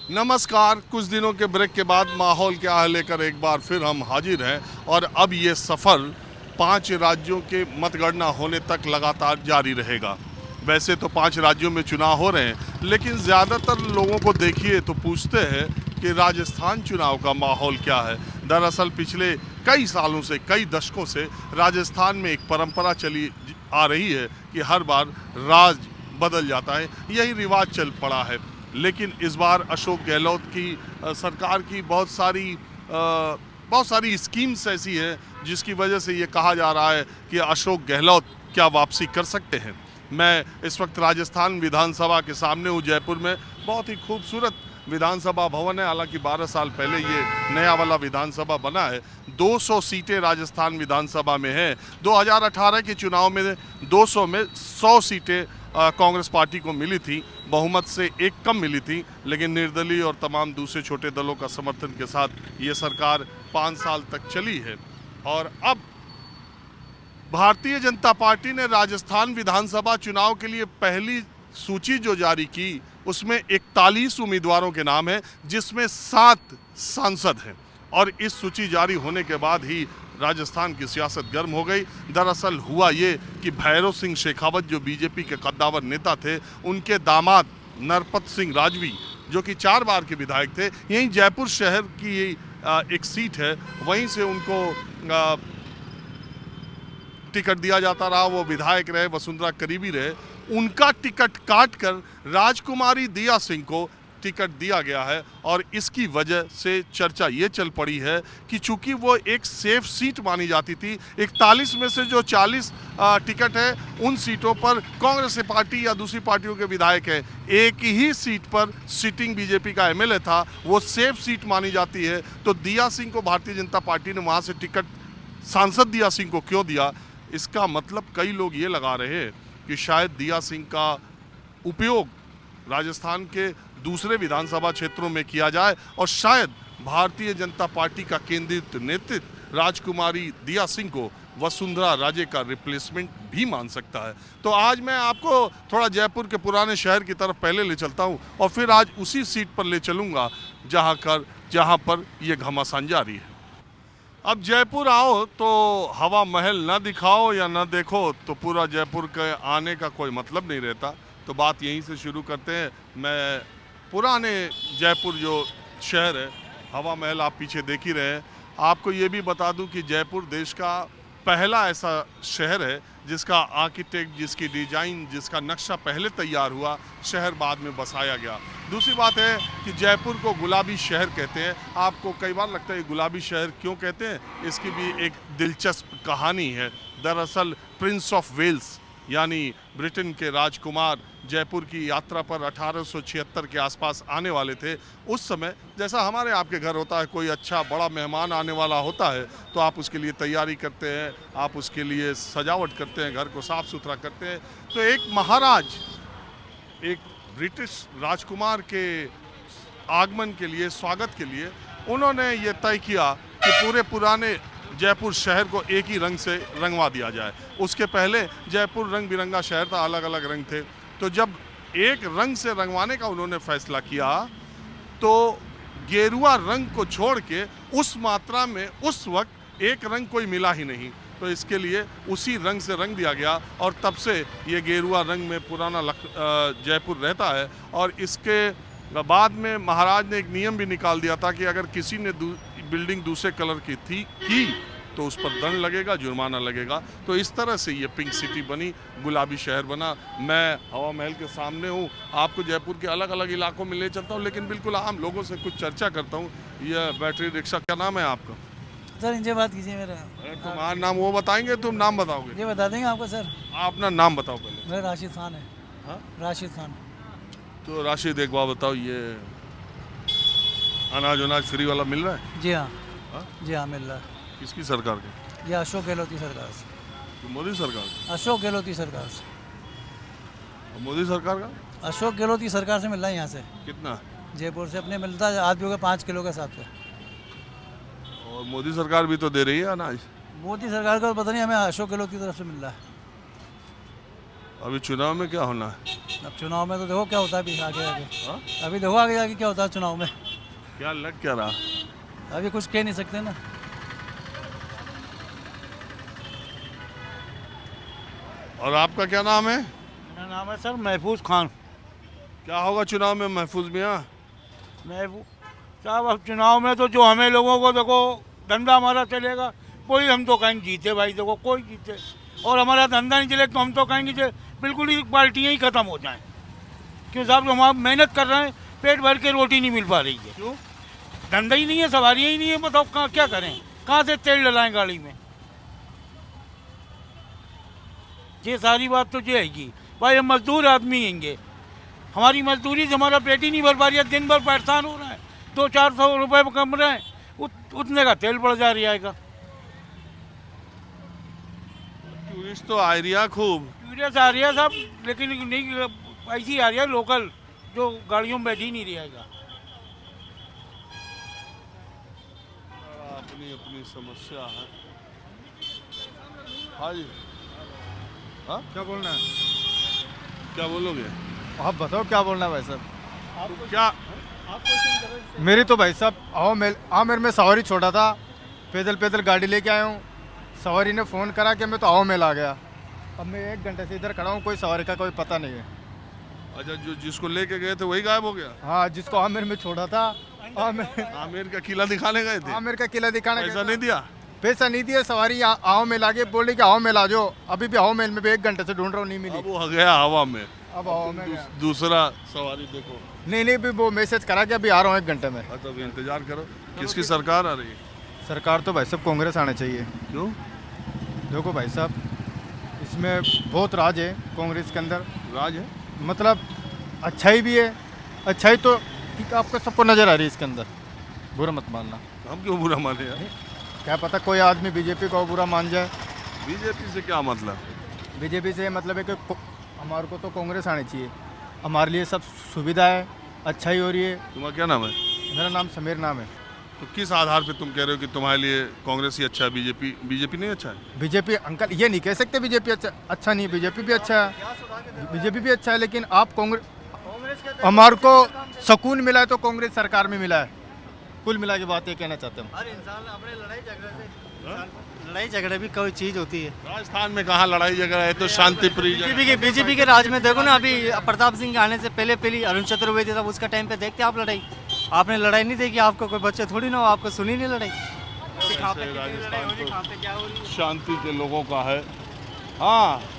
नमस्कार। कुछ दिनों के ब्रेक के बाद माहौल क्या है लेकर एक बार फिर हम हाजिर हैं और अब ये सफ़र 5 राज्यों के मतगणना होने तक लगातार जारी रहेगा। वैसे तो 5 राज्यों में चुनाव हो रहे हैं, लेकिन ज़्यादातर लोगों को देखिए तो पूछते हैं कि राजस्थान चुनाव का माहौल क्या है। दरअसल पिछले कई सालों से, कई दशकों से राजस्थान में एक परंपरा चली आ रही है कि हर बार राज बदल जाता है, यही रिवाज चल पड़ा है। लेकिन इस बार अशोक गहलोत की सरकार की बहुत सारी स्कीम्स ऐसी हैं जिसकी वजह से ये कहा जा रहा है कि अशोक गहलोत क्या वापसी कर सकते हैं। मैं इस वक्त राजस्थान विधानसभा के सामने हूँ, जयपुर में। बहुत ही खूबसूरत विधानसभा भवन है। हालांकि 12 साल पहले ये नया वाला विधानसभा बना है। 200 सीटें राजस्थान विधानसभा में हैं। 2018 के चुनाव में 200 में 100 सीटें कांग्रेस पार्टी को मिली थी, बहुमत से एक कम मिली थी, लेकिन निर्दलीय और तमाम दूसरे छोटे दलों का समर्थन के साथ ये सरकार 5 साल तक चली है। और अब भारतीय जनता पार्टी ने राजस्थान विधानसभा चुनाव के लिए पहली सूची जो जारी की, उसमें 41 उम्मीदवारों के नाम हैं, जिसमें 7 सांसद हैं। और इस सूची जारी होने के बाद ही राजस्थान की सियासत गर्म हो गई। दरअसल हुआ ये कि भैरव सिंह शेखावत जो बीजेपी के कद्दावर नेता थे, उनके दामाद नरपत सिंह राजवी जो कि 4 बार के विधायक थे, यहीं जयपुर शहर की एक सीट है, वहीं से उनको टिकट दिया जाता रहा। वो विधायक रहे, वसुंधरा करीबी रहे। उनका टिकट काट कर राजकुमारी दिया सिंह को टिकट दिया गया है। और इसकी वजह से चर्चा ये चल पड़ी है कि चूंकि वो एक सेफ सीट मानी जाती थी, 41 में से जो 40 टिकट है, उन सीटों पर कांग्रेस पार्टी या दूसरी पार्टियों के विधायक हैं। एक ही सीट पर सिटिंग बीजेपी का एमएलए था, वो सेफ सीट मानी जाती है। तो दिया सिंह को भारतीय जनता पार्टी ने वहाँ से टिकट, सांसद दिया सिंह को क्यों दिया? इसका मतलब कई लोग ये लगा रहे हैं कि शायद दिया सिंह का उपयोग राजस्थान के दूसरे विधानसभा क्षेत्रों में किया जाए और शायद भारतीय जनता पार्टी का केंद्रित नेतृत्व राजकुमारी दिया सिंह को वसुंधरा राजे का रिप्लेसमेंट भी मान सकता है। तो आज मैं आपको थोड़ा जयपुर के पुराने शहर की तरफ पहले ले चलता हूँ और फिर आज उसी सीट पर ले चलूँगा जहाँ पर यह घमासान जारी है। अब जयपुर आओ तो हवा महल ना दिखाओ या ना देखो तो पूरा जयपुर के आने का कोई मतलब नहीं रहता। तो बात यहीं से शुरू करते हैं। मैं पुराने जयपुर जो शहर है, हवा महल आप पीछे देख ही रहे हैं। आपको ये भी बता दूं कि जयपुर देश का पहला ऐसा शहर है जिसका आर्किटेक्ट, जिसकी डिजाइन, जिसका नक्शा पहले तैयार हुआ, शहर बाद में बसाया गया। दूसरी बात है कि जयपुर को गुलाबी शहर कहते हैं। आपको कई बार लगता है गुलाबी शहर क्यों कहते हैं, इसकी भी एक दिलचस्प कहानी है। दरअसल प्रिंस ऑफ वेल्स यानी ब्रिटेन के राजकुमार जयपुर की यात्रा पर 1876 के आसपास आने वाले थे। उस समय जैसा हमारे आपके घर होता है, कोई अच्छा बड़ा मेहमान आने वाला होता है तो आप उसके लिए तैयारी करते हैं, आप उसके लिए सजावट करते हैं, घर को साफ सुथरा करते हैं। तो एक महाराज, एक ब्रिटिश राजकुमार के आगमन के लिए, स्वागत के लिए उन्होंने ये तय किया कि पूरे पुराने जयपुर शहर को एक ही रंग से रंगवा दिया जाए। उसके पहले जयपुर रंग बिरंगा शहर था, अलग अलग रंग थे। तो जब एक रंग से रंगवाने का उन्होंने फैसला किया तो गेरुआ रंग को छोड़ के उस मात्रा में उस वक्त एक रंग कोई मिला ही नहीं। तो इसके लिए उसी रंग से रंग दिया गया और तब से ये गेरुआ रंग में पुराना जयपुर रहता है। और इसके बाद में महाराज ने एक नियम भी निकाल दिया था कि अगर किसी ने बिल्डिंग दूसरे कलर की की तो उस पर दंड लगेगा, जुर्माना लगेगा। तो इस तरह से ये पिंक सिटी बनी, गुलाबी शहर बना। मैं हवा महल के सामने हूँ, आपको जयपुर के अलग अलग इलाकों में ले चलता हूँ, लेकिन बिल्कुल आम लोगों से कुछ चर्चा करता हूँ। यह बैटरी रिक्शा, क्या नाम है आपका? सर इनसे बात कीजिए मेरा। तुम्हारा नाम वो बताएंगे, तुम नाम बताओगे? ये बता देंगे आपको सर। आप अपना नाम बताओ पहले। मेरा राशिद खान है। हाँ? राशिद खान। तो राशिद, एक बात बताओ, ये अनाज फ्री वाला मिल रहा है? जी हाँ। हाँ? जी हाँ मिल रहा है। किसकी सरकार का? ये अशोक गहलोती सरकार से। तो मोदी सरकार का? अशोक गहलोती सरकार से। और मोदी सरकार का? अशोक गहलोती सरकार से मिल रहा है यहाँ से। कितना? जयपुर से अपने मिलता है आदमियों के 5 किलो के हिसाब से। और मोदी सरकार भी तो दे रही है अनाज। मोदी सरकार का पता नहीं, हमें अशोक गहलोत की तरफ से मिल रहा है। अभी चुनाव में क्या होना है? अब चुनाव में तो देखो क्या होता है अभी आगे आगे। हाँ? अभी देखो आगे आगे क्या होता है चुनाव में। क्या लग क्या रहा? अभी कुछ कह नहीं सकते ना। और आपका क्या नाम है? मेरा नाम है सर महफूज खान। क्या होगा चुनाव में महफूज मियाँ? महफूज साहब, अब चुनाव में तो जो हमें लोगों को देखो धंधा हमारा चलेगा, कोई हम तो कहेंगे जीते भाई, देखो कोई जीते, और हमारा धंधा नहीं चलेगा तो हम तो कहेंगे जो बिल्कुल ही पार्टियाँ ही खत्म हो जाएं। क्यों साहब, हम आप मेहनत कर रहे हैं, पेट भर के रोटी नहीं मिल पा रही है। क्यों? धंधा ही नहीं है, सवारियाँ ही नहीं है, बताओ कहाँ क्या करें, कहाँ से तेल डलाएं गाड़ी में। ये सारी बात तो ये हैगी भाई, हम मजदूर आदमी हैंगे, हमारी मजदूरी से हमारा पेट ही नहीं भर पा रही है, दिन भर परेशान हो रहे हैं, 200-400 रुपये कम रहे हैं, उतने का तेल पड़ जा रही आएगा। टूरिस्ट तो आ रही है खूब। टूरिस्ट आ रही है साहब, लेकिन नहीं ऐसी आ रही है लोकल, जो गाड़ियों में बैठी नहीं रहेगा। अपनी अपनी समस्या है। हाँ जी, हाँ क्या बोलना है? क्या बोलोगे? आप बताओ क्या बोलना है भाई साहब? क्या मेरी तो भाई साहब आमेर में सवारी छोड़ा था, पैदल पैदल गाड़ी लेके आया हूँ, सवारी ने फ़ोन करा कि मैं तो आओ मेल आ गया। अब मैं 1 घंटे से इधर खड़ा हूँ, कोई सवारी का कोई पता नहीं है। अच्छा, जो जिसको लेके गए थे वही गायब हो गया? हाँ, जिसको आमेर में छोड़ा था, आमिर का किला दिखाने गए थे? आमेर का किला दिखाने पैसा गया नहीं था। दिया? पैसा नहीं दिया, सवारी आओ मेल आ गई, बोले कि आओ मेल आ जाओ। अभी भी आओ मेल में भी 1 घंटे से ढूंढ रहा हूँ, नहीं अब मिली। वो गया हवा में। अब आओ में गया। दूसरा सवारी देखो। नहीं भी वो मैसेज करा कि अभी आ रहा हूँ 1 घंटे में। अच्छा, तो इंतजार करो। किसकी सरकार आ रही है? सरकार तो भाई साहब कांग्रेस आना चाहिए। क्यों? देखो भाई साहब, इसमें बहुत राज है कांग्रेस के अंदर, राज है? मतलब अच्छाई भी है, अच्छाई तो ठीक आपको सबको नज़र आ रही है इसके अंदर, बुरा मत मानना। हम क्यों बुरा माने यार? क्या पता कोई आदमी बीजेपी को बुरा मान जाए। बीजेपी से क्या मतलब? बीजेपी से मतलब है कि हमारे को तो कांग्रेस आनी चाहिए, हमारे लिए सब सुविधा है, अच्छाई हो रही है। तुम्हारा क्या नाम है? मेरा नाम समीर नाम है। तो किस आधार पे तुम कह रहे हो कि तुम्हारे लिए कांग्रेस ही अच्छा है, बीजेपी नहीं अच्छा है? बीजेपी अंकल ये नहीं कह सकते बीजेपी अच्छा नहीं है, बीजेपी भी अच्छा है, बीजेपी भी अच्छा है, लेकिन आप कांग्रेस हमारे को सुकून मिला है तो कांग्रेस सरकार में मिला है। कुल मिला के बात ये कहना चाहते हैं। हर इंसान अपने लड़ाई झगड़े भी कोई चीज़ होती है। राजस्थान में कहाँ लड़ाई झगड़ा है? तो शांति प्रिय जगह। बीजेपी के राज में देखो ना, अभी प्रताप सिंह के आने से पहले अरुण चतुर्वेदी था, उसका टाइम पे देखते आप लड़ाई, आपने लड़ाई नहीं देखी, आपको कोई बच्चे थोड़ी ना हो, आपको सुनी नहीं लड़ाई। राजस्थान तो शांति के लोगों का है। हाँ,